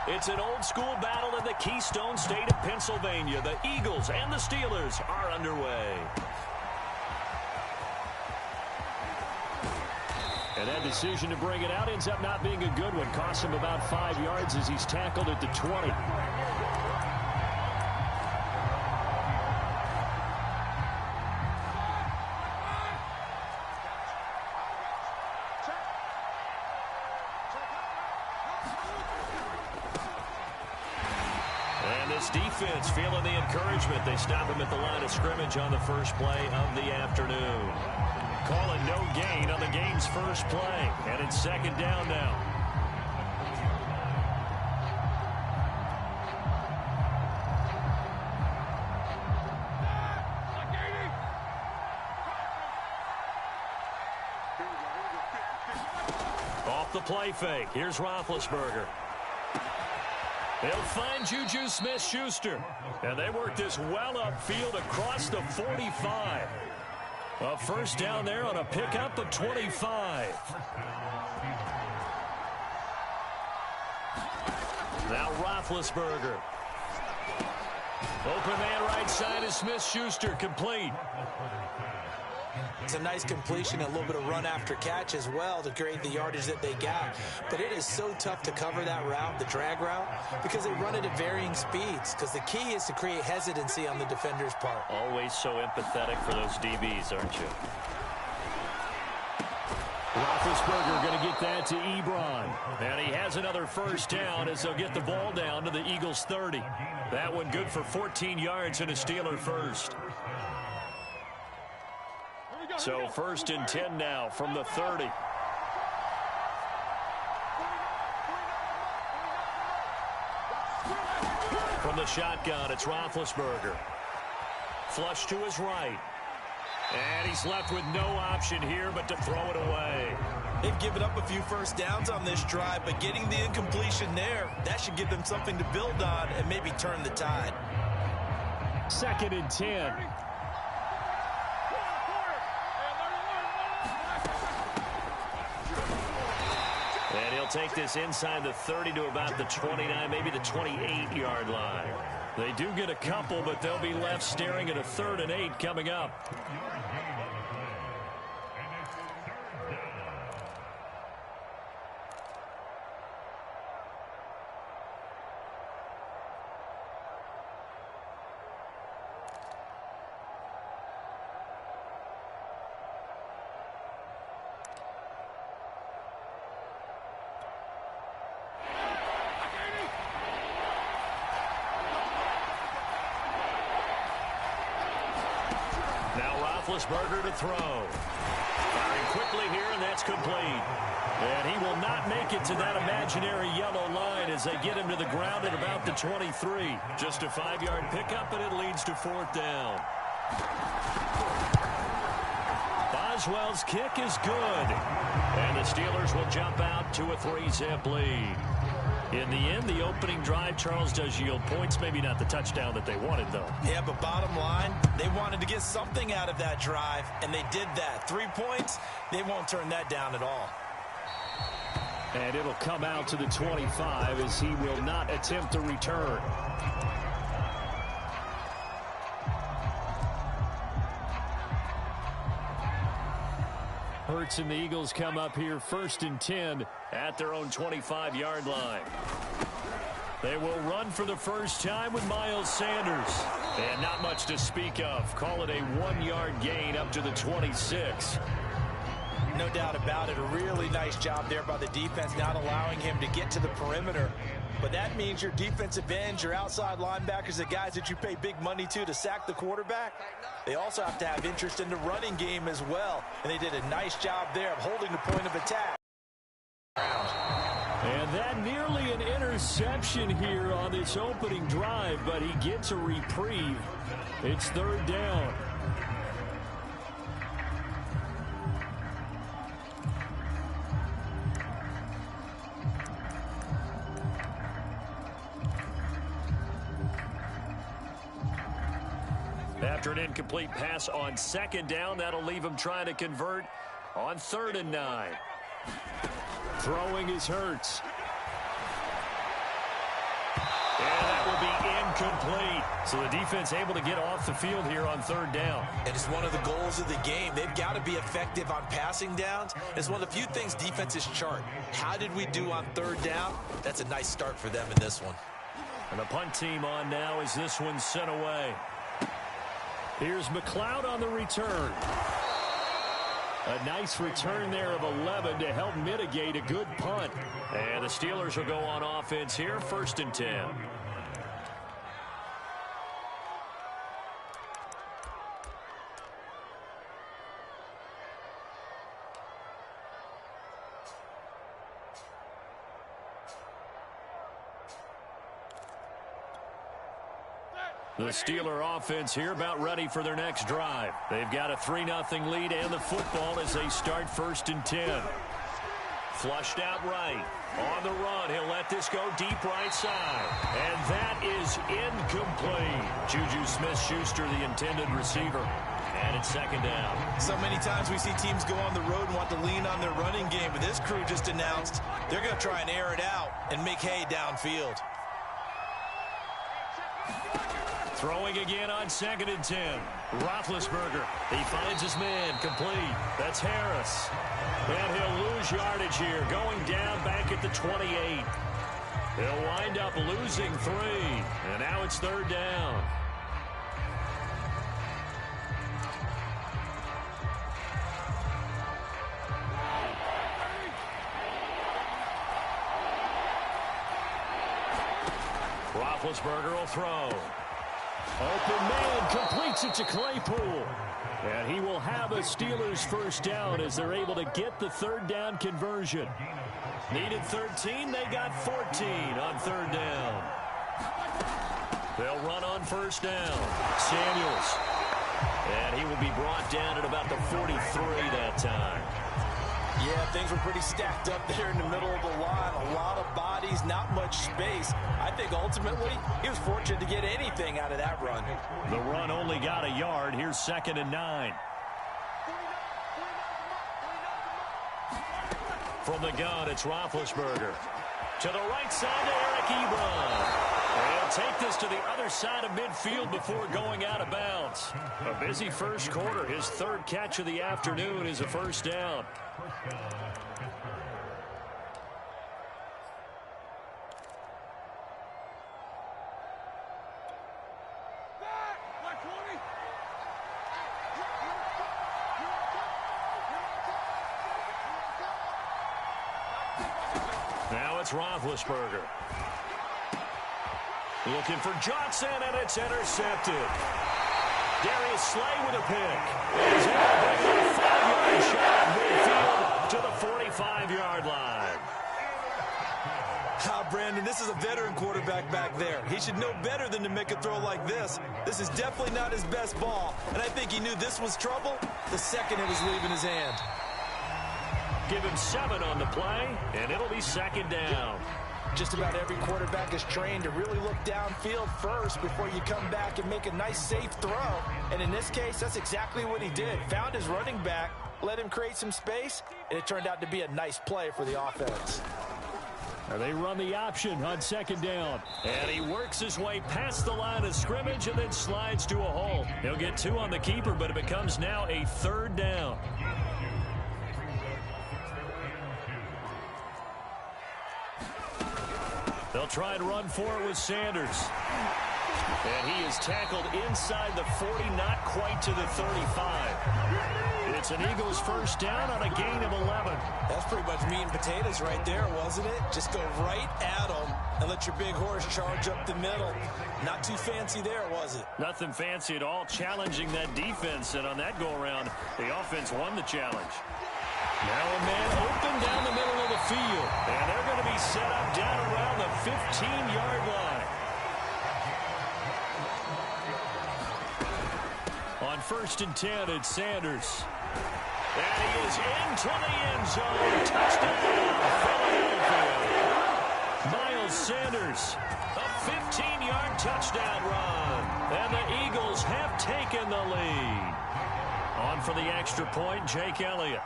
It's an old-school battle in the Keystone State of Pennsylvania. The Eagles and the Steelers are underway. And that decision to bring it out ends up not being a good one. Costs him about 5 yards as he's tackled at the 20. And this defense feeling the encouragement. They stop him at the line of scrimmage on the first play of the afternoon. Call it no gain on the game's first play. And it's second down now. Off the play fake. Here's Roethlisberger. They'll find Juju Smith-Schuster. And they work this well upfield across the 45. A first down there on a pickup of 25. Now Roethlisberger. Open man right side is Smith-Schuster, complete. It's a nice completion, a little bit of run after catch as well to create the yardage that they got. But it is so tough to cover that route, the drag route, because they run it at varying speeds. Because the key is to create hesitancy on the defender's part. Always so empathetic for those DBs, aren't you? Roethlisberger going to get that to Ebron. And he has another first down as they'll get the ball down to the Eagles' 30. That one good for 14 yards and a Steeler first. So first and 10 now from the 30. From the shotgun, it's Roethlisberger. Flush to his right. And he's left with no option here but to throw it away. They've given up a few first downs on this drive, but getting the incompletion there, that should give them something to build on and maybe turn the tide. Second and 10. And he'll take this inside the 30 to about the 29, maybe the 28-yard line. They do get a couple, but they'll be left staring at a 3rd and 8 coming up. Roethlisberger to throw. Firing quickly here, and that's complete. And he will not make it to that imaginary yellow line as they get him to the ground at about the 23. Just a 5-yard pickup, and it leads to 4th down. Boswell's kick is good. And the Steelers will jump out to a 3-zip lead. In the end, the opening drive, Charles, does yield points. Maybe not the touchdown that they wanted, though. Yeah, but bottom line, they wanted to get something out of that drive, and they did that. 3 points, they won't turn that down at all. And it'll come out to the 25 as he will not attempt to return. Hurts and the Eagles come up here 1st and 10 at their own 25-yard line. They will run for the first time with Miles Sanders. And not much to speak of. Call it a 1-yard gain up to the 26. No doubt about it. A really nice job there by the defense, not allowing him to get to the perimeter. But that means your defensive ends, your outside linebackers, the guys that you pay big money to sack the quarterback, they also have to have interest in the running game as well. And they did a nice job there of holding the point of attack. And that nearly an interception here on this opening drive, but he gets a reprieve. It's 3rd down. After an incomplete pass on 2nd down, that'll leave him trying to convert on 3rd and 9. Throwing is Hurts. And that will be incomplete. So the defense able to get off the field here on third down. And it's one of the goals of the game. They've got to be effective on passing downs. It's one of the few things defenses chart. How did we do on third down? That's a nice start for them in this one. And the punt team on now as this one's sent away. Here's McLeod on the return. A nice return there of 11 to help mitigate a good punt. And the Steelers will go on offense here, 1st and 10. The Steeler offense here about ready for their next drive. They've got a 3-0 lead and the football as they start 1st and 10. Flushed out right. On the run, he'll let this go deep right side. And that is incomplete. Juju Smith-Schuster, the intended receiver. And it's 2nd down. So many times we see teams go on the road and want to lean on their running game, but this crew just announced they're going to try and air it out and make hay downfield. Throwing again on 2nd and 10. Roethlisberger. He finds his man. Complete. That's Harris. And he'll lose yardage here. Going down back at the 28. He'll wind up losing 3. And now it's 3rd down. Roethlisberger will throw. Open man, completes it to Claypool. And he will have a Steelers 1st down as they're able to get the 3rd down conversion. Needed 13, they got 14 on 3rd down. They'll run on 1st down. Samuels. And he will be brought down at about the 43 that time. Yeah, things were pretty stacked up there in the middle of the line. A lot of bodies, not much space. I think ultimately he was fortunate to get anything out of that run. The run only got a yard. Here's 2nd and 9. From the gun, it's Roethlisberger. To the right side to Eric Ebron. He'll take this to the other side of midfield before going out of bounds. A busy first quarter. His 3rd catch of the afternoon is a 1st down. Now it's Roethlisberger. Looking for Johnson, and it's intercepted. Darius Slay with a pick. He's able to bring in a 5-yard shot at midfield to the 45-yard line. Brandon, this is a veteran quarterback back there. He should know better than to make a throw like this. This is definitely not his best ball, and I think he knew this was trouble the second it was leaving his hand. Give him 7 on the play, and it'll be 2nd down. Just about every quarterback is trained to really look downfield first before you come back and make a nice, safe throw. And in this case, that's exactly what he did. Found his running back, let him create some space, and it turned out to be a nice play for the offense. And they run the option on 2nd down. And he works his way past the line of scrimmage and then slides to a hole. He'll get 2 on the keeper, but it becomes now a 3rd down. They'll try and run for it with Sanders. And he is tackled inside the 40, not quite to the 35. It's an Eagles 1st down on a gain of 11. That's pretty much meat and potatoes right there, wasn't it? Just go right at them and let your big horse charge up the middle. Not too fancy there, was it? Nothing fancy at all, challenging that defense. And on that go-around, the offense won the challenge. Now a man open down the middle of the field. And they're going to be set up down around the 15-yard line. On 1st and 10, it's Sanders. And he is into the end zone. Touchdown, Philadelphia. Miles Sanders, a 15-yard touchdown run. And the Eagles have taken the lead. On for the extra point, Jake Elliott.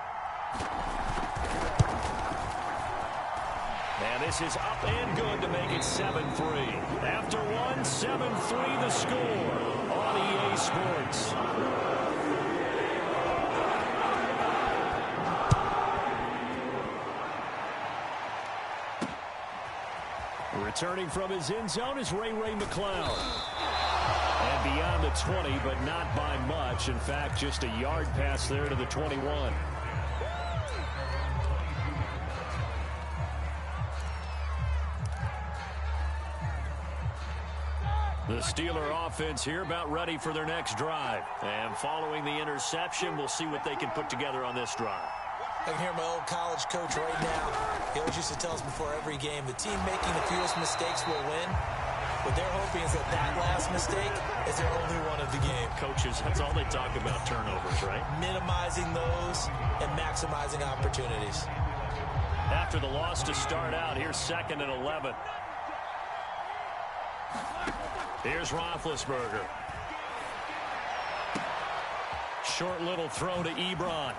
And this is up and good to make it 7-3. After one, 7-3 the score on EA Sports. Returning from his end zone is Ray McCloud. And beyond the 20, but not by much. In fact, just a yard pass there to the 21. The Steeler offense here about ready for their next drive. And following the interception, we'll see what they can put together on this drive. I can hear my old college coach right now. He always used to tell us before every game, the team making the fewest mistakes will win. What they're hoping is that last mistake is their only one of the game. Coaches, that's all they talk about, turnovers, right? Minimizing those and maximizing opportunities. After the loss to start out, here's 2nd and 11. Here's Roethlisberger. Short little throw to Ebron.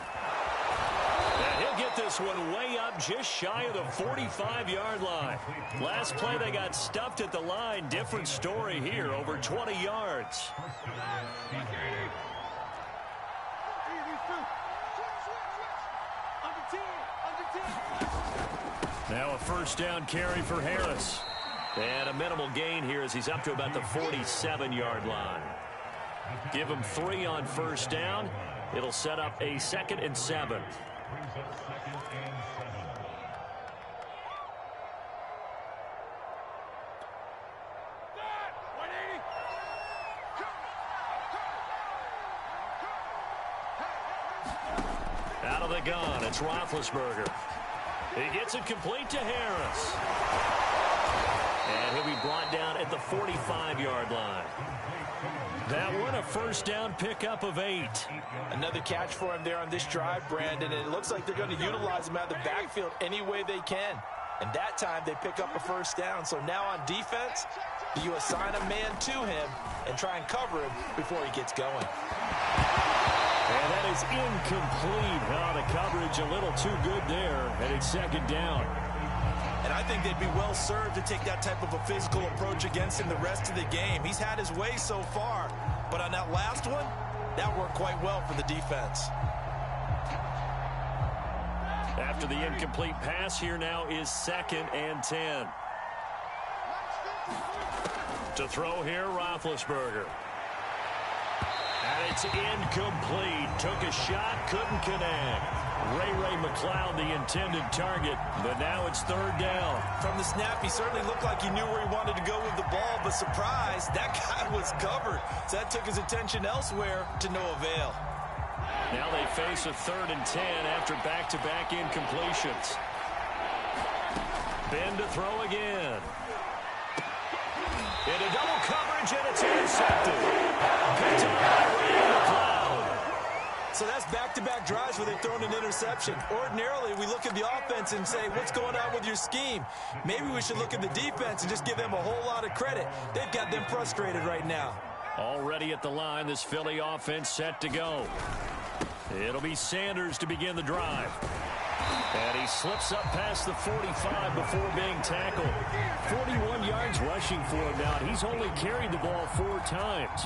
And he'll get this one way up just shy of the 45-yard line. Last play they got stuffed at the line. Different story here, over 20 yards. Now a first down carry for Harris. And a minimal gain here as he's up to about the 47-yard line. Give him 3 on first down. It'll set up a 2nd and 7. Out of the gun, it's Roethlisberger. He gets it complete to Harris. And he'll be brought down at the 45-yard line. That one a first down pickup of 8. Another catch for him there on this drive, Brandon. And it looks like they're going to utilize him out of the backfield any way they can. And that time they pick up a first down. So now on defense, you assign a man to him and try and cover him before he gets going. And that is incomplete. Oh, the coverage a little too good there. And it's 2nd down. And I think they'd be well served to take that type of a physical approach against him the rest of the game. He's had his way so far, but on that last one, that worked quite well for the defense. After the incomplete pass, here now is 2nd and 10. To throw here, Roethlisberger. And it's incomplete. Took a shot, couldn't connect. Ray McCloud, the intended target, but now it's 3rd down. From the snap, he certainly looked like he knew where he wanted to go with the ball, but surprise, that guy was covered. So that took his attention elsewhere to no avail. Now they face a 3rd and 10 after back-to-back incompletions. Ben to throw again. Into double coverage, and it's intercepted. Picked up by Ray McCloud. So that's back-to-back drives where they've thrown an interception. Ordinarily, we look at the offense and say, what's going on with your scheme? Maybe we should look at the defense and just give them a whole lot of credit. They've got them frustrated right now. Already at the line, this Philly offense set to go. It'll be Sanders to begin the drive. And he slips up past the 45 before being tackled. 41 yards rushing for him now. He's only carried the ball 4 times.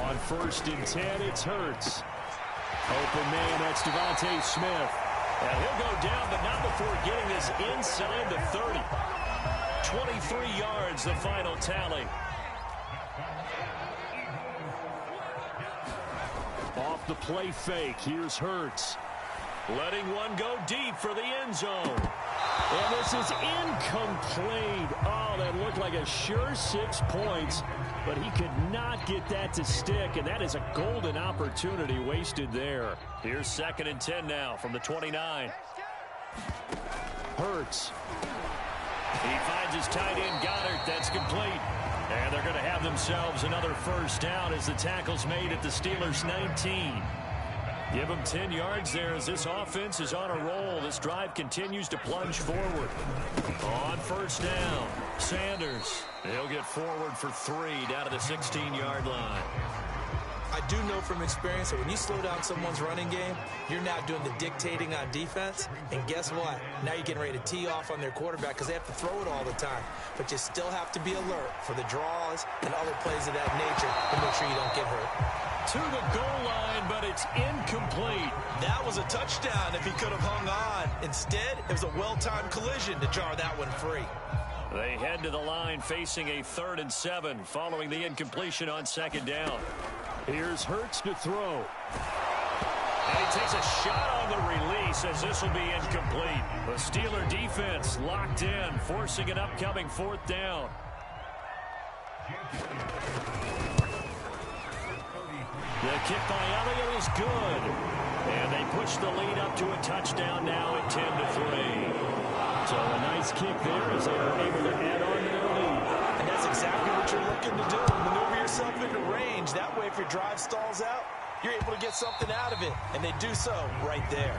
On 1st and 10, it's Hurts. Open man, that's Devontae Smith. And he'll go down, but not before getting this inside the 30. 23 yards, the final tally. Off the play fake, here's Hurts. Letting one go deep for the end zone. And this is incomplete. Oh, that looked like a sure 6 points, but he could not get that to stick, and that is a golden opportunity wasted there. Here's 2nd and 10 now from the 29. Hurts. He finds his tight end, Goddard. That's complete. And they're going to have themselves another first down as the tackle's made at the Steelers' 19. Give them 10 yards there as this offense is on a roll. This drive continues to plunge forward. On first down, Sanders. He'll get forward for 3 down to the 16-yard line. I do know from experience that when you slow down someone's running game, you're now doing the dictating on defense. And guess what? Now you're getting ready to tee off on their quarterback because they have to throw it all the time. But you still have to be alert for the draws and other plays of that nature to make sure you don't get hurt. To the goal line, but it's incomplete. That was a touchdown if he could have hung on. Instead, it was a well-timed collision to jar that one free. They head to the line facing a 3rd and 7 following the incompletion on 2nd down. Here's Hurts to throw. And he takes a shot on the release as this will be incomplete. The Steeler defense locked in, forcing an upcoming 4th down. The kick by Elliott is good. And they push the lead up to a touchdown now at 10-3. So a nice kick there as they are able to add on to their lead. And that's exactly what you're looking to do. Maneuver yourself into range. That way, if your drive stalls out, you're able to get something out of it. And they do so right there.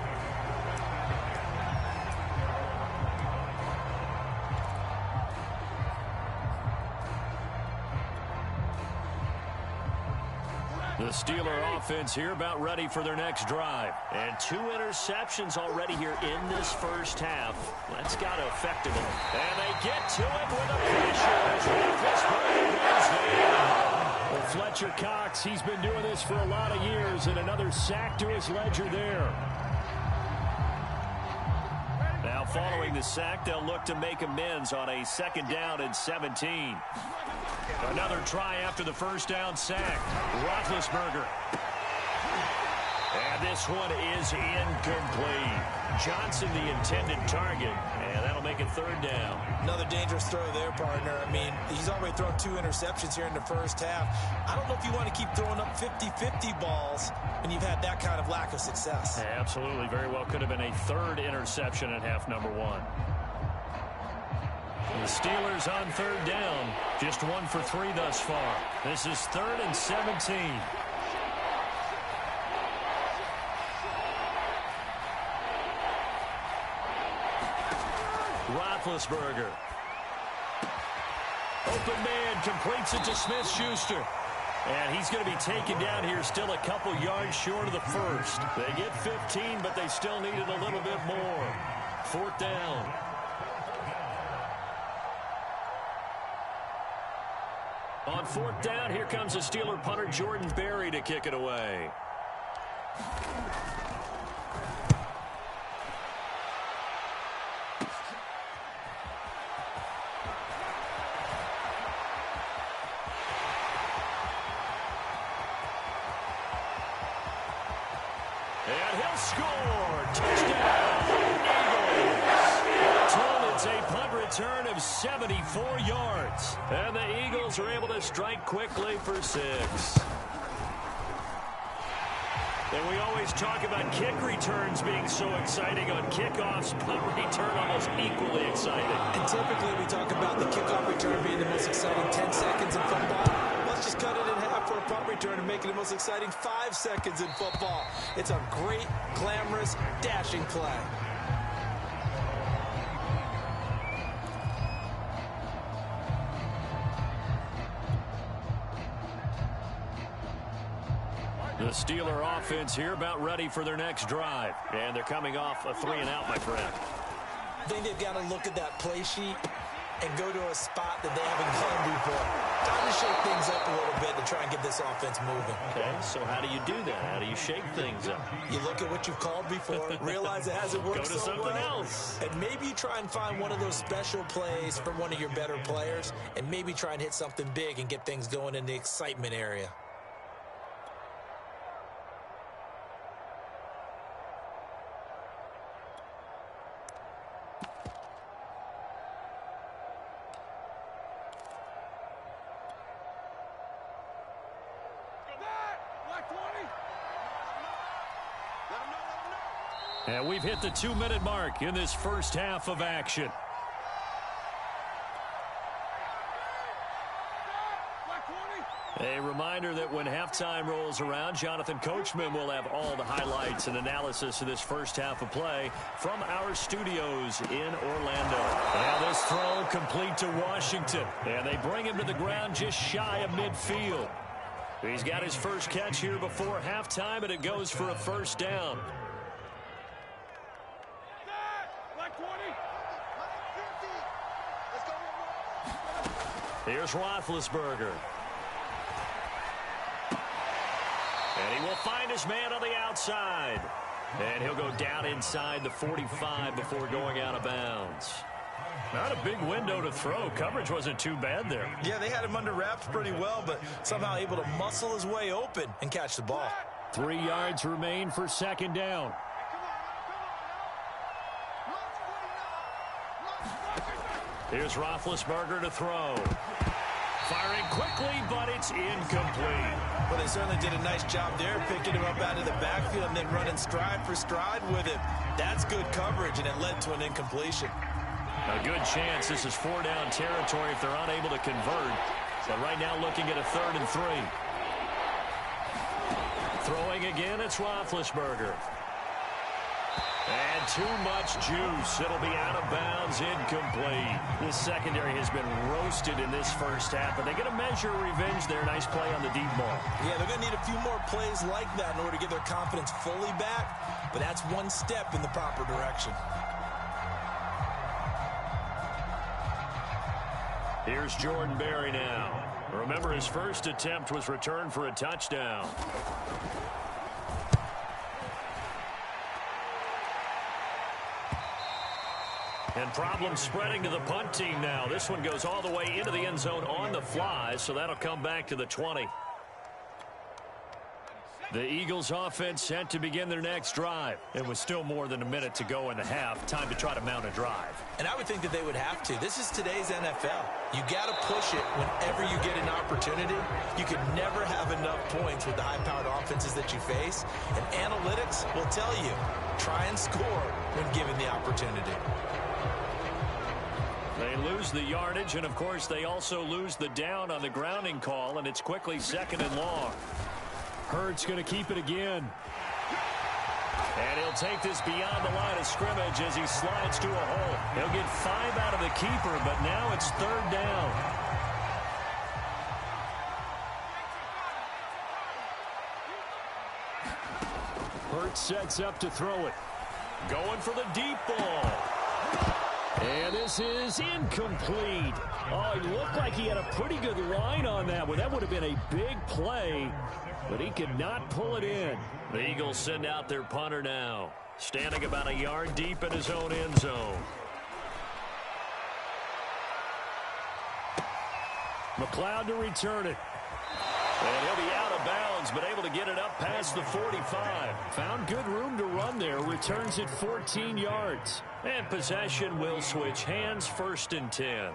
The Steeler offense here about ready for their next drive. And 2 interceptions already here in this first half. That's got to affect them. And they get to it with a pressure as Roethlisberger goes down. Well, Fletcher Cox, he's been doing this for a lot of years, and another sack to his ledger there. Now following the sack, they'll look to make amends on a 2nd down and 17. Another try after the first down sack. Roethlisberger. And this one is incomplete. Johnson the intended target, and that'll make it 3rd down. Another dangerous throw there, partner. I mean, he's already thrown 2 interceptions here in the first half. I don't know if you want to keep throwing up 50-50 balls when you've had that kind of lack of success. Yeah, absolutely. Very well could have been a 3rd interception at half number 1. The Steelers on 3rd down. Just 1 for 3 thus far. This is 3rd and 17. Roethlisberger. Open man completes it to Smith-Schuster. And he's going to be taken down here still a couple yards short of the first. They get 15, but they still needed a little bit more. 4th down. On 4th down, here comes the Steeler punter Jordan Berry to kick it away. And he'll score. Touchdown, Eagles. It's a punt return of 74 yards. And the Eagles are able to strike quickly for 6. And we always talk about kick returns being so exciting. On kickoffs, punt return almost equally exciting. And typically we talk about the kickoff return being the most exciting 10 seconds in football. Let's just cut it in half for a punt return and make it the most exciting 5 seconds in football. It's a great, glamorous, dashing play. The Steeler offense here about ready for their next drive. And they're coming off a 3-and-out, my friend. I think they've got to look at that play sheet and go to a spot that they haven't gone before. Time to shake things up a little bit to try and get this offense moving. Okay, so how do you do that? How do you shake things up? You look at what you've called before, realize it hasn't worked Go to so something well, else. and maybe try and find one of those special plays from one of your better players, and maybe try and hit something big and get things going in the excitement area. And we've hit the 2-minute mark in this first half of action. A reminder that when halftime rolls around, Jonathan Coachman will have all the highlights and analysis of this first half of play from our studios in Orlando. Now this throw complete to Washington. And they bring him to the ground just shy of midfield. He's got his first catch here before halftime, and it goes for a first down. Here's Roethlisberger. And he will find his man on the outside. And he'll go down inside the 45 before going out of bounds. Not a big window to throw. Coverage wasn't too bad there. Yeah, they had him under wraps pretty well, but somehow able to muscle his way open and catch the ball. 3 yards remain for second down. Here's Roethlisberger to throw. Firing quickly, but it's incomplete. Well, they certainly did a nice job there, picking him up out of the backfield and then running stride for stride with him. That's good coverage, and it led to an incompletion. A good chance this is 4-down territory if they're unable to convert. But right now looking at a 3rd and 3. Throwing again, it's Roethlisberger. And too much juice. It'll be out of bounds, incomplete. This secondary has been roasted in this first half, but they get a measure of revenge there. Nice play on the deep ball. Yeah, they're going to need a few more plays like that in order to get their confidence fully back, but that's one step in the proper direction. Here's Jordan Berry now. Remember, his first attempt was returned for a touchdown. And problems spreading to the punt team now. This one goes all the way into the end zone on the fly, so that'll come back to the 20. The Eagles offense set to begin their next drive. It was still more than a minute to go in the half. Time to try to mount a drive. And I would think that they would have to. This is today's NFL. You got to push it whenever you get an opportunity. You can never have enough points with the high-powered offenses that you face. And analytics will tell you, try and score when given the opportunity. They lose the yardage, and of course they also lose the down on the grounding call, and it's quickly 2nd and long. Hurts going to keep it again. And he'll take this beyond the line of scrimmage as he slides to a hole. He'll get 5 out of the keeper, but now it's 3rd down. Hurts sets up to throw it. Going for the deep ball. And this is incomplete. Oh, it looked like he had a pretty good line on that one. That would have been a big play, but he could not pull it in. The Eagles send out their punter now, standing about a yard deep in his own end zone. McLeod to return it. And he'll be out of bounds, but able to get it up past the 45. Found good room to run there. Returns it 14 yards. And possession will switch hands, 1st and 10.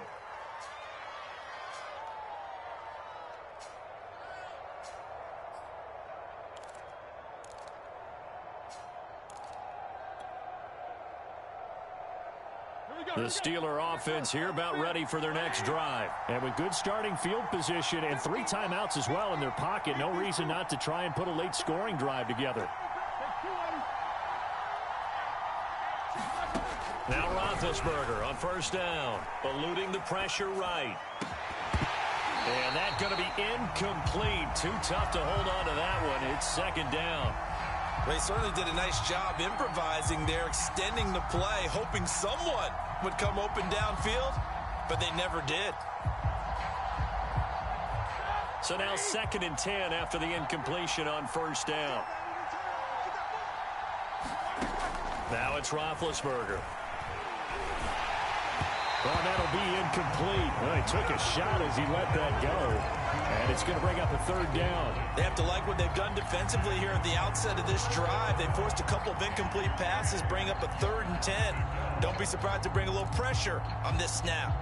The Steeler offense here about ready for their next drive. And with good starting field position and 3 timeouts as well in their pocket, no reason not to try and put a late scoring drive together. Now Roethlisberger on 1st down, eluding the pressure right. And that's going to be incomplete. Too tough to hold on to that one. It's 2nd down. They certainly did a nice job improvising there, extending the play, hoping someone would come open downfield, but they never did. So now 2nd and 10 after the incompletion on 1st down. Now it's Roethlisberger. Well, that'll be incomplete. Well, he took a shot as he let that go. And it's going to bring up a 3rd down. They have to like what they've done defensively here at the outset of this drive. They forced a couple of incomplete passes, bring up a 3rd and 10. Don't be surprised to bring a little pressure on this snap.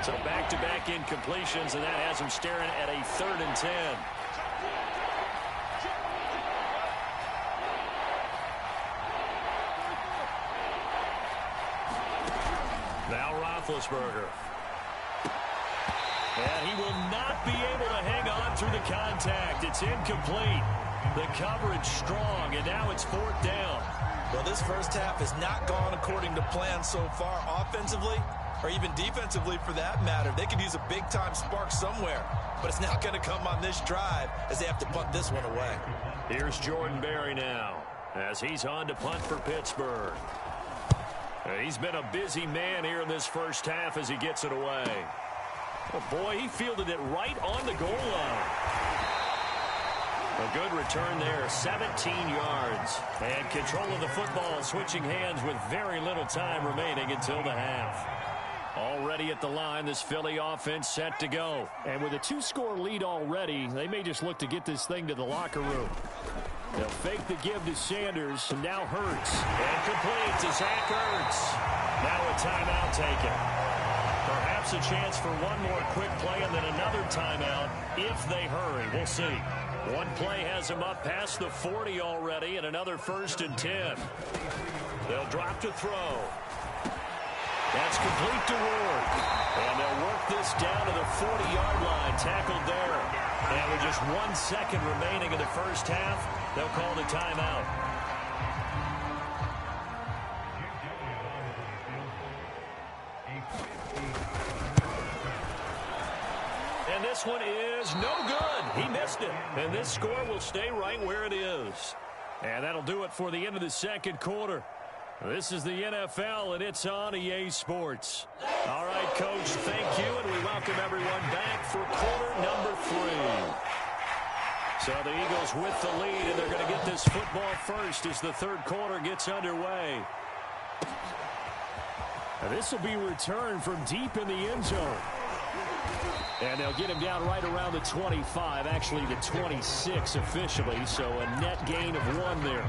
So back-to-back incompletions, and that has him staring at a 3rd and 10. Now Roethlisberger. And he will not be able to hang on through the contact. It's incomplete. The coverage strong, and now it's 4th down. Well, this first half has not gone according to plan so far. Offensively, or even defensively for that matter. They could use a big-time spark somewhere, but it's not going to come on this drive as they have to punt this one away. Here's Jordan Berry now as he's on to punt for Pittsburgh. He's been a busy man here in this first half as he gets it away. Oh, boy, he fielded it right on the goal line. A good return there, 17 yards. And control of the football, switching hands with very little time remaining until the half. Already at the line, this Philly offense set to go. And with a 2-score lead already, they may just look to get this thing to the locker room. They'll fake the give to Sanders, and now Hurts. And complete to Zach Ertz. Now a timeout taken. Perhaps a chance for one more quick play and then another timeout if they hurry. We'll see. One play has them up past the 40 already and another 1st and 10. They'll drop to throw. That's complete to Ward. And they'll work this down to the 40-yard line, tackled there. And with just 1 second remaining in the first half, they'll call the timeout. And this one is no good. He missed it. And this score will stay right where it is. And that'll do it for the end of the second quarter. This is the NFL, and it's on EA Sports. All right, Coach, thank you, and we welcome everyone back for quarter number 3. So the Eagles with the lead, and they're going to get this football first as the third quarter gets underway. And this will be returned from deep in the end zone. And they'll get him down right around the 25, actually the 26 officially, so a net gain of 1 there.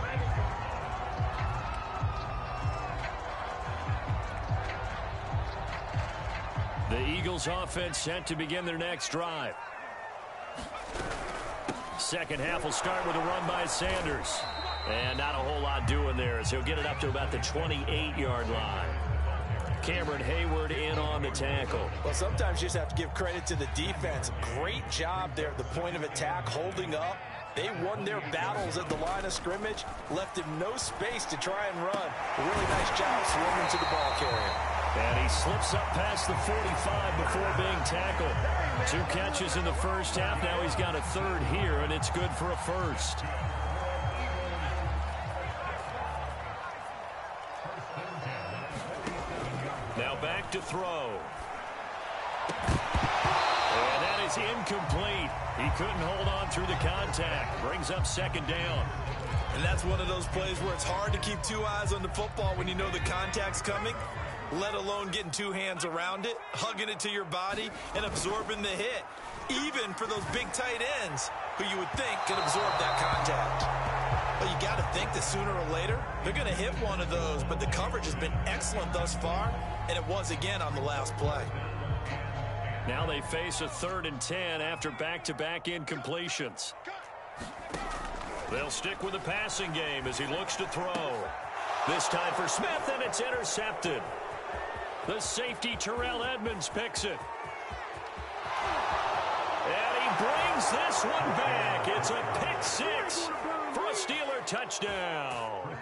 The Eagles offense set to begin their next drive. Second half will start with a run by Sanders. And not a whole lot doing there as he'll get it up to about the 28-yard line. Cameron Hayward in on the tackle. Well, sometimes you just have to give credit to the defense. Great job there at the point of attack, holding up. They won their battles at the line of scrimmage, left him no space to try and run. A really nice job swimming to the ball carrier. And he slips up past the 45 before being tackled. 2 catches in the first half. Now he's got a third here, and it's good for a first. Now back to throw. And that is incomplete. He couldn't hold on through the contact. Brings up second down. And that's one of those plays where it's hard to keep 2 eyes on the football when you know the contact's coming, let alone getting 2 hands around it, hugging it to your body, and absorbing the hit, even for those big tight ends who you would think could absorb that contact. But you got to think that sooner or later, they're going to hit one of those, but the coverage has been excellent thus far, and it was again on the last play. Now they face a 3rd and 10 after back-to-back incompletions. They'll stick with the passing game as he looks to throw. This time for Smith, and it's intercepted. The safety, Terrell Edmonds, picks it. And he brings this one back. It's a pick 6 for a Steeler touchdown.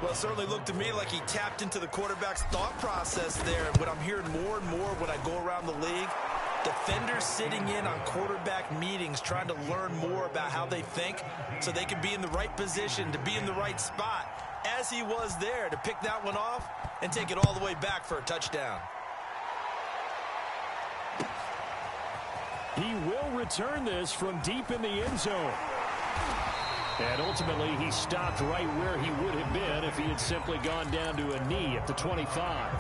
Well, it certainly looked to me like he tapped into the quarterback's thought process there. What I'm hearing more and more when I go around the league, defenders sitting in on quarterback meetings trying to learn more about how they think so they can be in the right position, to be in the right spot, as he was there to pick that one off and take it all the way back for a touchdown. He will return this from deep in the end zone. And ultimately, he stopped right where he would have been if he had simply gone down to a knee at the 25.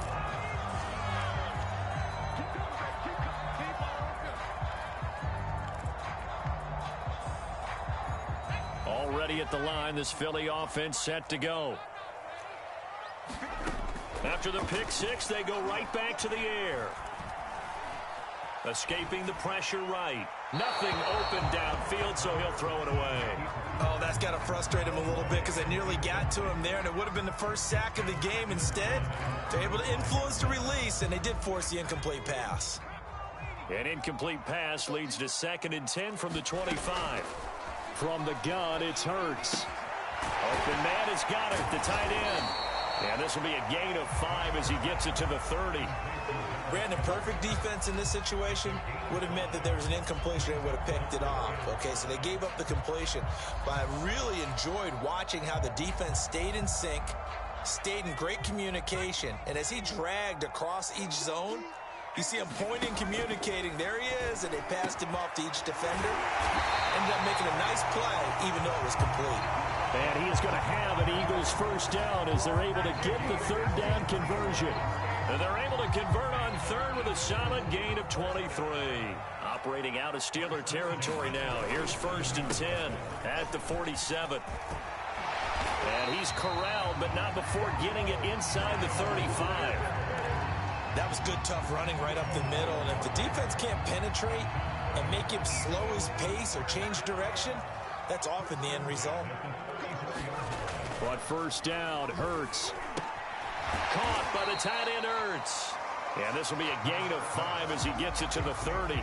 Already at the line, this Philly offense set to go. After the pick 6, they go right back to the air. Escaping the pressure right. Nothing open downfield, so he'll throw it away. Oh, that's got to frustrate him a little bit because they nearly got to him there, and it would have been the first sack of the game. Instead, they're able to influence the release, and they did force the incomplete pass. An incomplete pass leads to 2nd and 10 from the 25. From the gun, it's Hurts. Open man has got it, the tight end. And this will be a gain of 5 as he gets it to the 30. Brandon, perfect defense in this situation would have meant that there was an incompletion. They would have picked it off. Okay, so they gave up the completion. But I really enjoyed watching how the defense stayed in sync, stayed in great communication. And as he dragged across each zone, you see him pointing, communicating. There he is, and they passed him off to each defender. Ended up making a nice play, even though it was complete. And he is going to have an Eagles first down as they're able to get the third down conversion. And they're able to convert on third with a solid gain of 23. Operating out of Steeler territory now. Here's 1st and 10 at the 47. And he's corralled, but not before getting it inside the 35. That was good, tough running right up the middle. And if the defense can't penetrate and make him slow his pace or change direction, that's often the end result. But first down, Hurts. Caught by the tight end, Hurts. And this will be a gain of 5 as he gets it to the 30.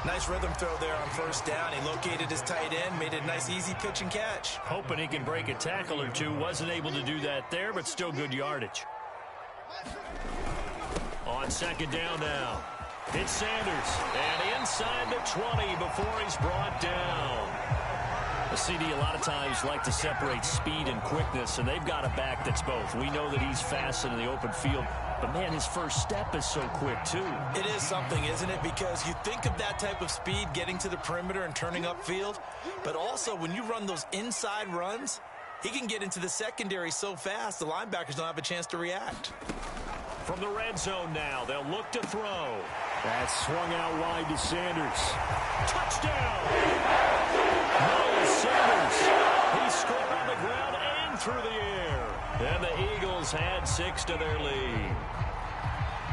Nice rhythm throw there on first down. He located his tight end, made it a nice, easy pitch and catch. Hoping he can break a tackle or two. Wasn't able to do that there, but still good yardage. On second down now, it's Sanders. And inside the 20 before he's brought down. The CD a lot of times like to separate speed and quickness, and they've got a back that's both. We know that he's fast in the open field, but, man, his first step is so quick, too. It is something, isn't it? Because you think of that type of speed getting to the perimeter and turning upfield, but also when you run those inside runs, he can get into the secondary so fast the linebackers don't have a chance to react. From the red zone now, they'll look to throw. That's swung out wide to Sanders. Touchdown! Miles Sanders. He scored on the ground and through the air. And the Eagles had 6 to their lead.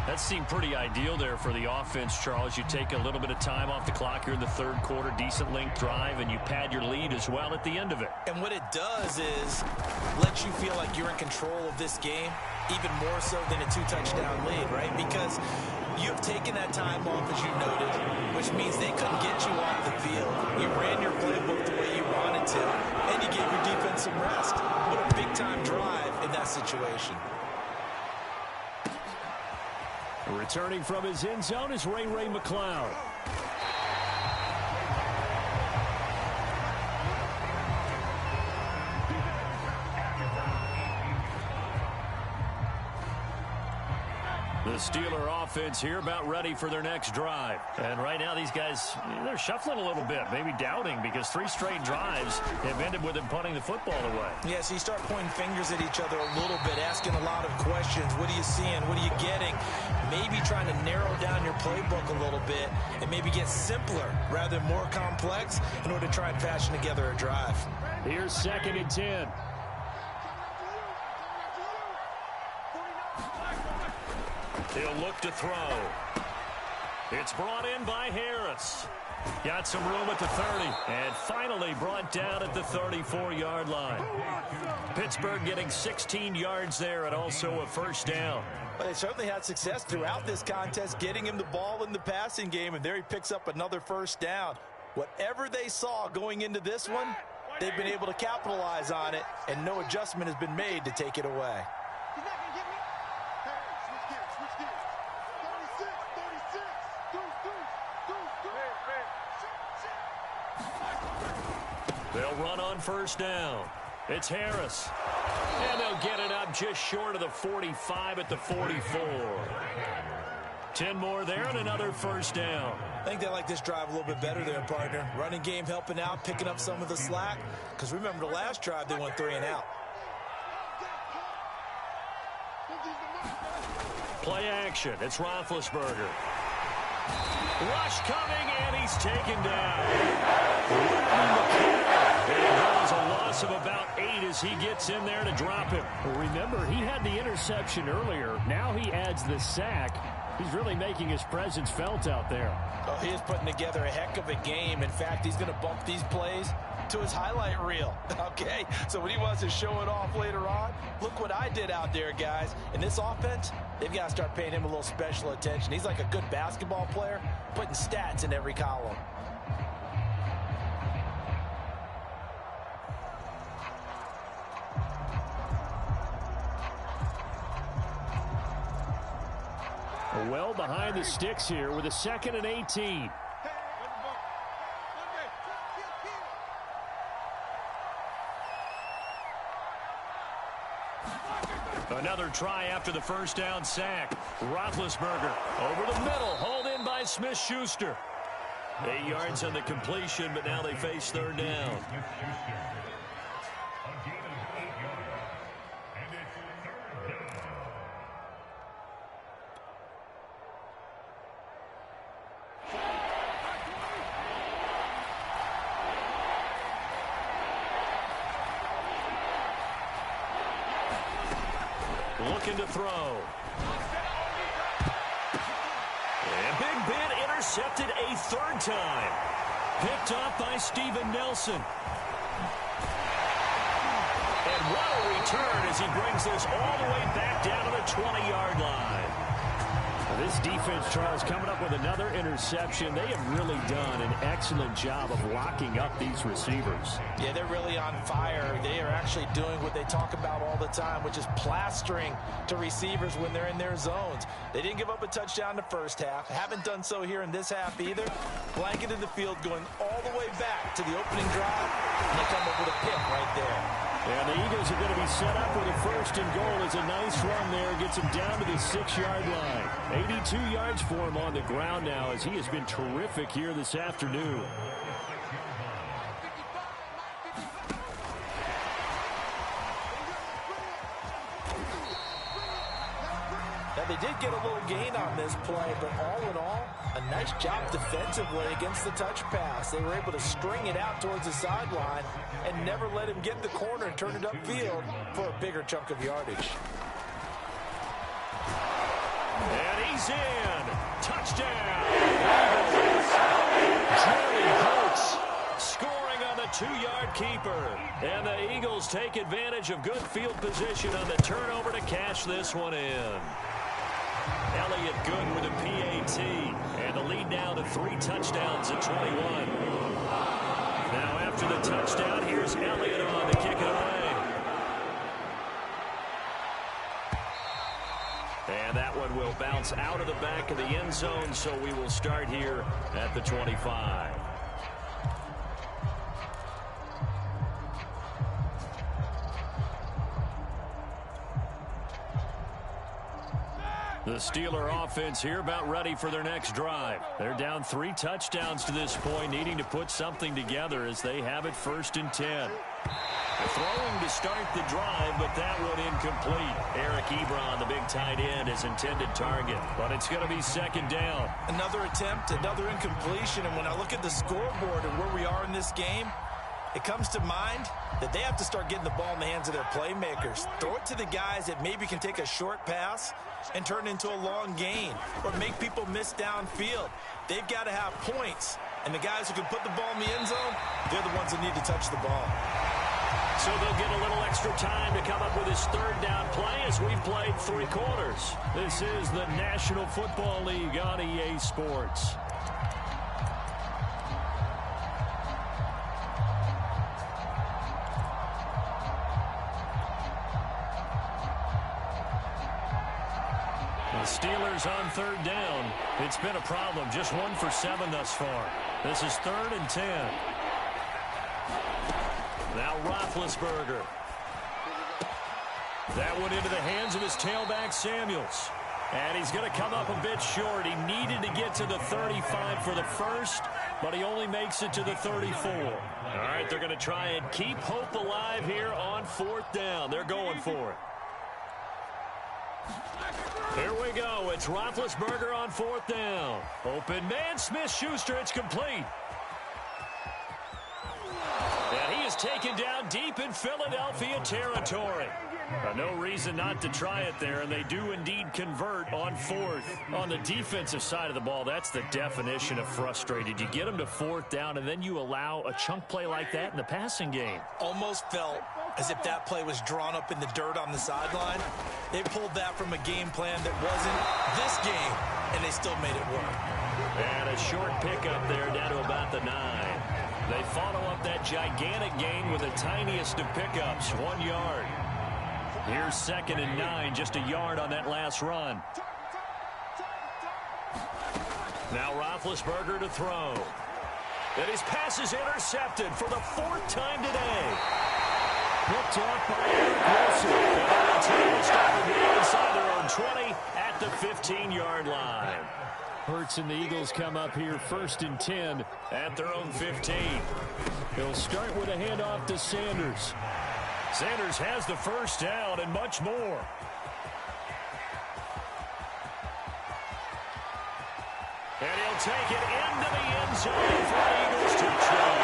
That seemed pretty ideal there for the offense, Charles. You take a little bit of time off the clock here in the third quarter, decent length drive, and you pad your lead as well at the end of it. And what it does is let you feel like you're in control of this game, even more so than a 2-touchdown lead, right? Because you've taken that time off, as you noted, which means they couldn't get you off the field. You ran your playbook the way you wanted to, and you gave your defense some rest. What a big-time drive in that situation. Returning from his end zone is Ray McCloud. The Steeler offense here about ready for their next drive. And right now these guys, they're shuffling a little bit, maybe doubting, because 3 straight drives have ended with them punting the football away. Yeah, so you start pointing fingers at each other a little bit, asking a lot of questions. What are you seeing? What are you getting? Maybe trying to narrow down your playbook a little bit and maybe get simpler rather than more complex in order to try and fashion together a drive. Here's 2nd and 10. He'll look to throw. It's brought in by Harris. Got some room at the 30. And finally brought down at the 34-yard line. Pittsburgh getting 16 yards there and also a first down. Well, they certainly had success throughout this contest, getting him the ball in the passing game, and there he picks up another first down. Whatever they saw going into this one, they've been able to capitalize on it, and no adjustment has been made to take it away. They'll run on first down. It's Harris. And they'll get it up just short of the 45 at the 44. 10 more there and another first down. I think they like this drive a little bit better there, partner. Running game helping out, picking up some of the slack. Because remember, the last drive, they went 3 and out. Play action. It's Roethlisberger. Rush coming, and he's taken down. And there's a loss of about 8 as he gets in there to drop him. Well, remember, he had the interception earlier. Now he adds the sack. He's really making his presence felt out there. Oh, he is putting together a heck of a game. In fact, he's going to bump these plays to his highlight reel. Okay, so when he wants to show it off later on, look what I did out there, guys. In this offense, they've got to start paying him a little special attention. He's like a good basketball player, putting stats in every column. Well behind the sticks here with a 2nd and 18. Another try after the first down sack. Roethlisberger over the middle, hauled in by Smith-Schuster. 8 yards on the completion, but now they face third down. Looking to throw. And Big Ben intercepted a 3rd time. Picked off by Steven Nelson. And what a return as he brings this all the way back down to the 20-yard line. This defense, Charles, coming up with another interception. They have really done an excellent job of locking up these receivers. Yeah, they're really on fire. They are actually doing what they talk about all the time, which is plastering to receivers when they're in their zones. They didn't give up a touchdown the first half. Haven't done so here in this half either. Blanketed the field going all the way back to the opening drive, and they come up with a pick right there. And the Eagles are going to be set up with a 1st and goal. It's a nice run there. Gets him down to the 6-yard line. 82 yards for him on the ground now as he has been terrific here this afternoon. Now, they did get a little gain on this play, but all in all, a nice job defensively against the touch pass. They were able to string it out towards the sideline and never let him get the corner and turn it upfield for a bigger chunk of yardage. And he's in. Touchdown. Jerry Hurts scoring on the 2-yard keeper. And the Eagles take advantage of good field position on the turnover to cash this one in. Elliott good with a PAT. And the lead now to 3 touchdowns at 21. Now after the touchdown, here's Elliott on to kick it away. And that one will bounce out of the back of the end zone, so we will start here at the 25. The Steeler offense here about ready for their next drive. They're down 3 touchdowns to this point, needing to put something together as they have it 1st and 10. Throwing to start the drive, but that one incomplete. Eric Ebron, the big tight end, his intended target, but it's going to be 2nd down. Another attempt, another incompletion, and when I look at the scoreboard and where we are in this game, it comes to mind that they have to start getting the ball in the hands of their playmakers. Throw it to the guys that maybe can take a short pass and turn it into a long gain or make people miss downfield. They've got to have points, and the guys who can put the ball in the end zone, they're the ones that need to touch the ball. So they'll get a little extra time to come up with his 3rd down play as we've played 3 quarters. This is the National Football League on EA Sports. Steelers on 3rd down. It's been a problem. Just 1 for 7 thus far. This is 3rd and 10. Now Roethlisberger. That one into the hands of his tailback, Samuels. And he's going to come up a bit short. He needed to get to the 35 for the first, but he only makes it to the 34. All right, they're going to try and keep hope alive here on 4th down. They're going for it. Here we go. It's Roethlisberger on 4th down. Open man, Smith-Schuster. It's complete. And he is taken down deep in Philadelphia territory. No reason not to try it there, and they do indeed convert on 4th. On the defensive side of the ball, that's the definition of frustrated. You get them to 4th down, and then you allow a chunk play like that in the passing game. Almost felt as if that play was drawn up in the dirt on the sideline. They pulled that from a game plan that wasn't this game, and they still made it work. And a short pickup there down to about the 9. They follow up that gigantic gain with the tiniest of pickups, 1 yard. Here's 2nd and 9, just a yard on that last run. Now Roethlisberger to throw. And his pass is intercepted for the 4th time today. Picked off by Eric Wilson. And they'll return to stop the game inside their own 20 at the 15-yard line. Hurts and the Eagles come up here 1st and 10 at their own 15. They'll start with a handoff to Sanders. Sanders has the first down and much more. And he'll take it into the end zone for an Eagles touchdown.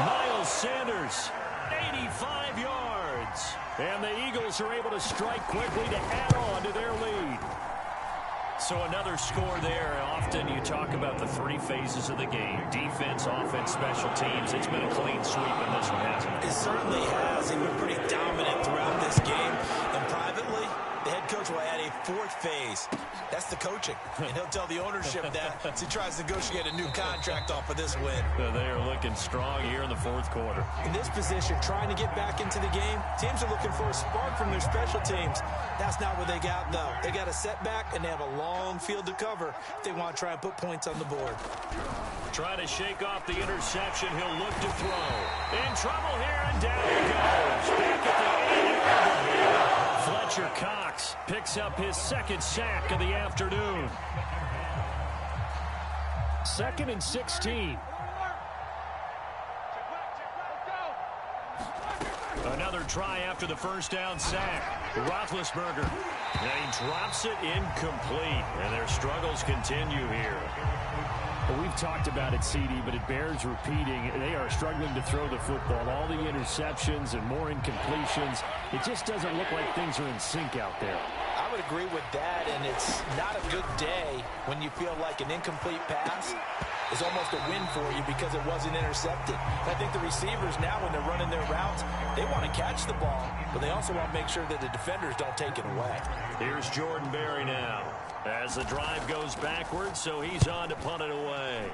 Miles Sanders, 85 yards. And the Eagles are able to strike quickly to add on to their lead. So another score there. Often you talk about the 3 phases of the game. Defense, offense, special teams. It's been a clean sweep in this one, hasn't it? It certainly has. They've been pretty dominant throughout this game. And privately, the head coach will add a 4th phase. That's the coaching. And he'll tell the ownership that as he tries to negotiate a new contract off of this win. They are looking strong here in the 4th quarter. In this position, trying to get back into the game, teams are looking for a spark from their special teams. That's not what they got, though. They got a setback, and they have a long field to cover if they want to try and put points on the board. Trying to shake off the interception. He'll look to throw. In trouble here, and down he goes. Back at the 8-yard line. Fletcher Cox picks up his 2nd sack of the afternoon. 2nd and 16. Another try after the first down sack. Roethlisberger. And he drops it incomplete. And their struggles continue here. Well, we've talked about it, CD, but it bears repeating. They are struggling to throw the football. All the interceptions and more incompletions. It just doesn't look like things are in sync out there. I would agree with that, and it's not a good day when you feel like an incomplete pass is almost a win for you because it wasn't intercepted. And I think the receivers now, when they're running their routes, they want to catch the ball, but they also want to make sure that the defenders don't take it away. Here's Jordan Berry now. As the drive goes backwards, so he's on to punt it away.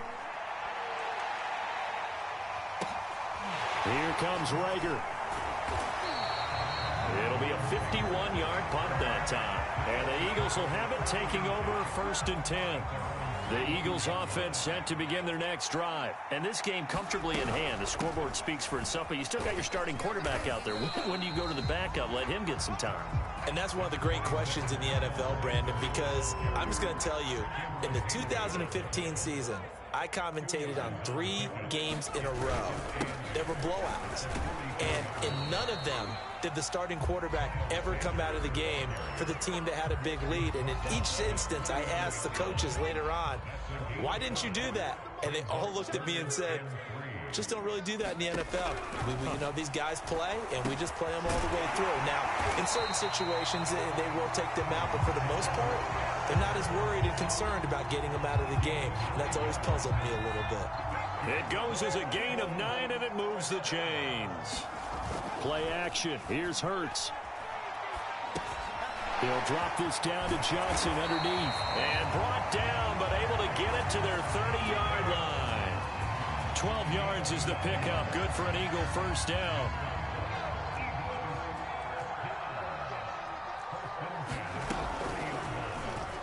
Here comes Rager. It'll be a 51-yard punt that time. And the Eagles will have it, taking over 1st and 10. The Eagles offense set to begin their next drive. And this game comfortably in hand. The scoreboard speaks for itself, but you still got your starting quarterback out there. When do you go to the backup? Let him get some time. And that's one of the great questions in the NFL, Brandon, because I'm just going to tell you, in the 2015 season, I commentated on 3 games in a row. There were blowouts. And in none of them did the starting quarterback ever come out of the game for the team that had a big lead. And in each instance, I asked the coaches later on, why didn't you do that? And they all looked at me and said, just don't really do that in the NFL. These guys play, and we just play them all the way through. Now, in certain situations, they will take them out, but for the most part, they're not as worried and concerned about getting them out of the game. And that's always puzzled me a little bit. It goes as a gain of 9, and it moves the chains. Play action. Here's Hurts. They'll drop this down to Johnson underneath. And brought down, but able to get it to their 30-yard line. 12 yards is the pickup. Good for an Eagle first down.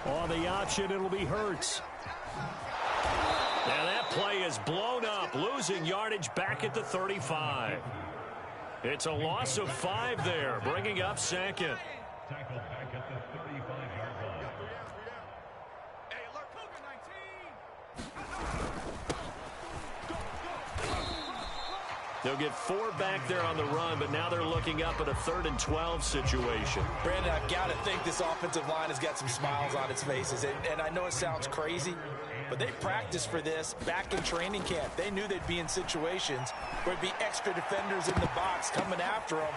On the option, it'll be Hurts. And that play is blown up, losing yardage back at the 35. It's a loss of 5 there, bringing up 2nd. They'll get 4 back there on the run, but now they're looking up at a 3rd and 12 situation. Brandon, I've got to think this offensive line has got some smiles on its faces. And I know it sounds crazy, but they practiced for this back in training camp. They knew they'd be in situations where it'd be extra defenders in the box coming after them,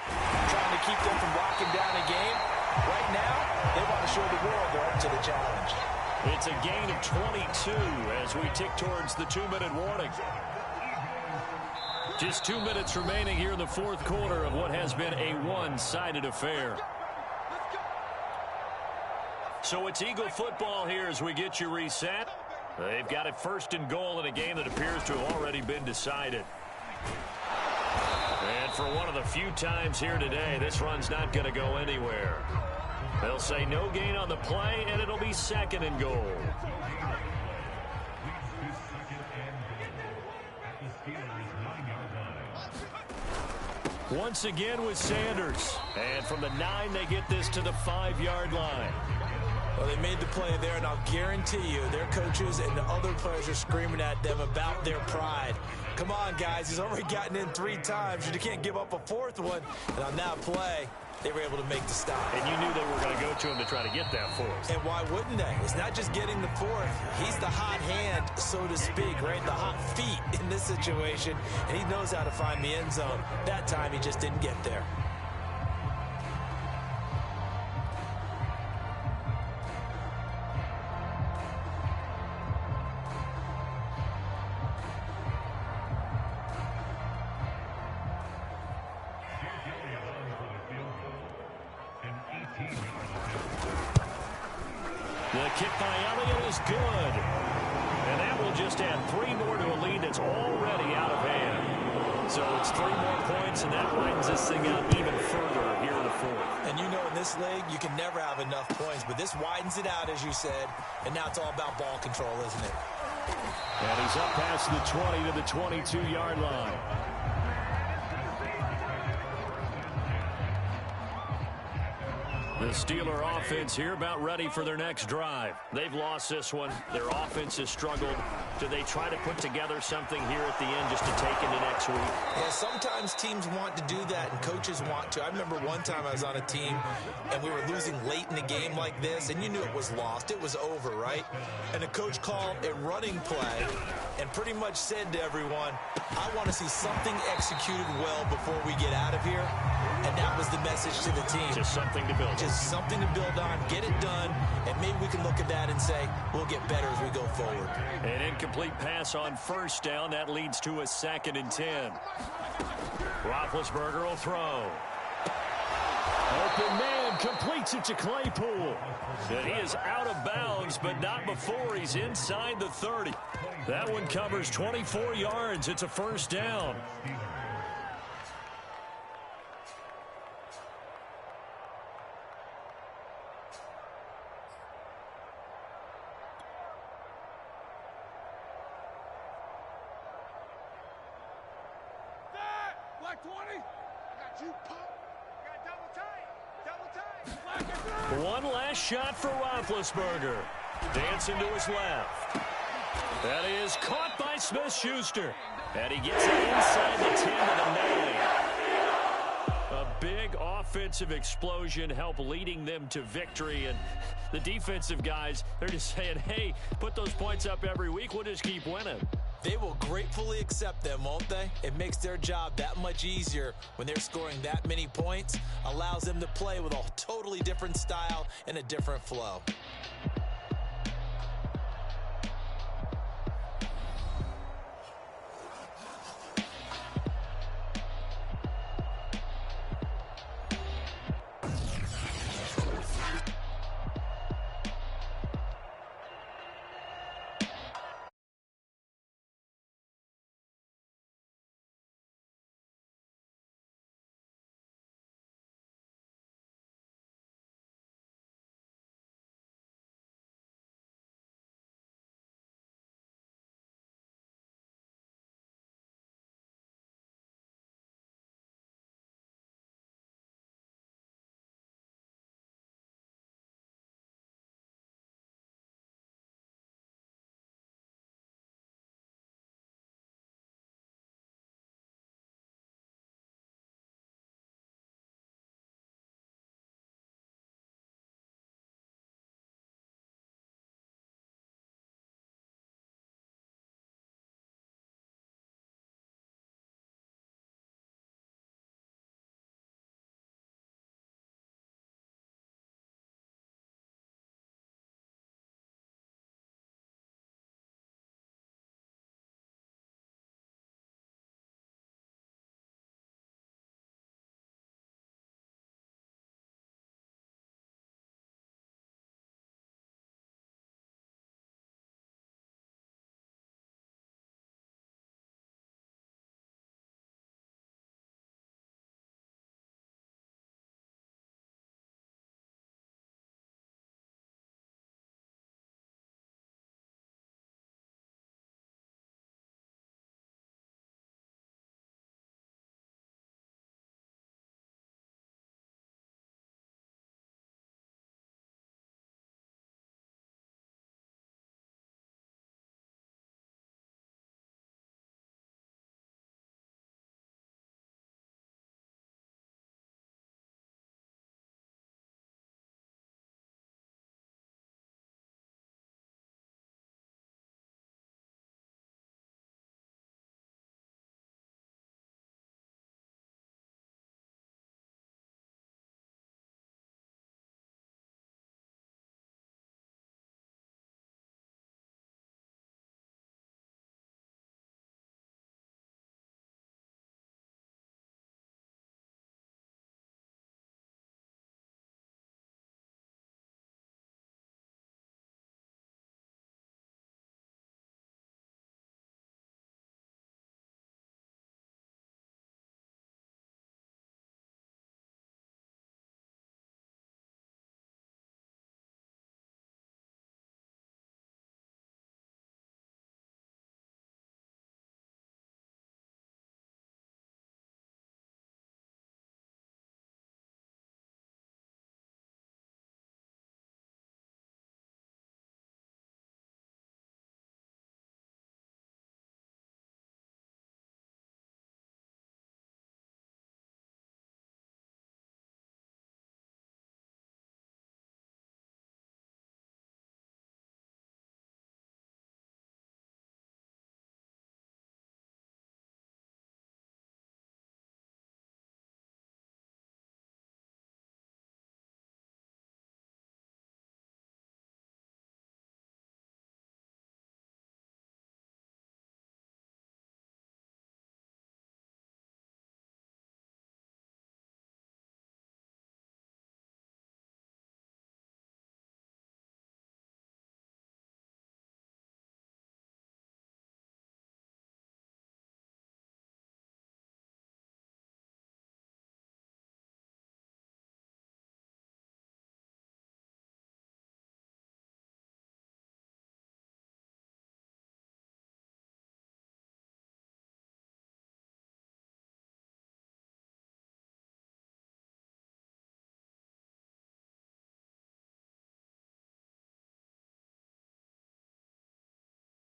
trying to keep them from locking down a game. Right now, they want to show the world they're up to the challenge. It's a gain of 22 as we tick towards the 2-minute warning. Just 2 minutes remaining here in the 4th quarter of what has been a one-sided affair. So it's Eagle football here as we get you reset. They've got it 1st and goal in a game that appears to have already been decided. And for one of the few times here today, this run's not going to go anywhere. They'll say no gain on the play, and it'll be 2nd and goal. Once again with Sanders. And from the 9, they get this to the 5-yard line. Well, they made the play there, and I'll guarantee you their coaches and the other players are screaming at them about their pride. Come on, guys. He's already gotten in 3 times. You can't give up a 4th one. And on that play, they were able to make the stop. And you knew they were going to go to him to try to get that 4th. And why wouldn't they? It's not just getting the 4th. He's the hot hand, so to speak, right? The hot feet in this situation. And he knows how to find the end zone. That time, he just didn't get there. The kick by Elliott is good. And that will just add 3 more to a lead that's already out of hand. So it's 3 more points, and that widens this thing out even further here in the 4th. And you know in this league, you can never have enough points, but this widens it out, as you said, and now it's all about ball control, isn't it? And he's up past the 20 to the 22-yard line. The Steeler offense here about ready for their next drive. They've lost this one. Their offense has struggled. Do they try to put together something here at the end just to take into next week? Yeah, sometimes teams want to do that and coaches want to. I remember one time I was on a team and we were losing late in a game like this, and you knew it was lost. It was over, right? And the coach called a running play and pretty much said to everyone, I want to see something executed well before we get out of here. And that was the message to the team. Just something to build on. Just something to build on, get it done, and maybe we can look at that and say, we'll get better as we go forward. An incomplete pass on 1st down. That leads to a 2nd and 10. Roethlisberger will throw. Open man completes it to Claypool. And he is out of bounds, but not before he's inside the 30. That one covers 24 yards. It's a 1st down. Black 20. I got you, pop. Got double tight. One last shot for Roethlisberger. Dancing to his left. That is caught by Smith-Schuster. And he gets it inside the 10 to the 9. A big offensive explosion helped leading them to victory. And the defensive guys, they're just saying, hey, put those points up every week. We'll just keep winning. They will gratefully accept them, won't they? It makes their job that much easier when they're scoring that many points. Allows them to play with a totally different style and a different flow.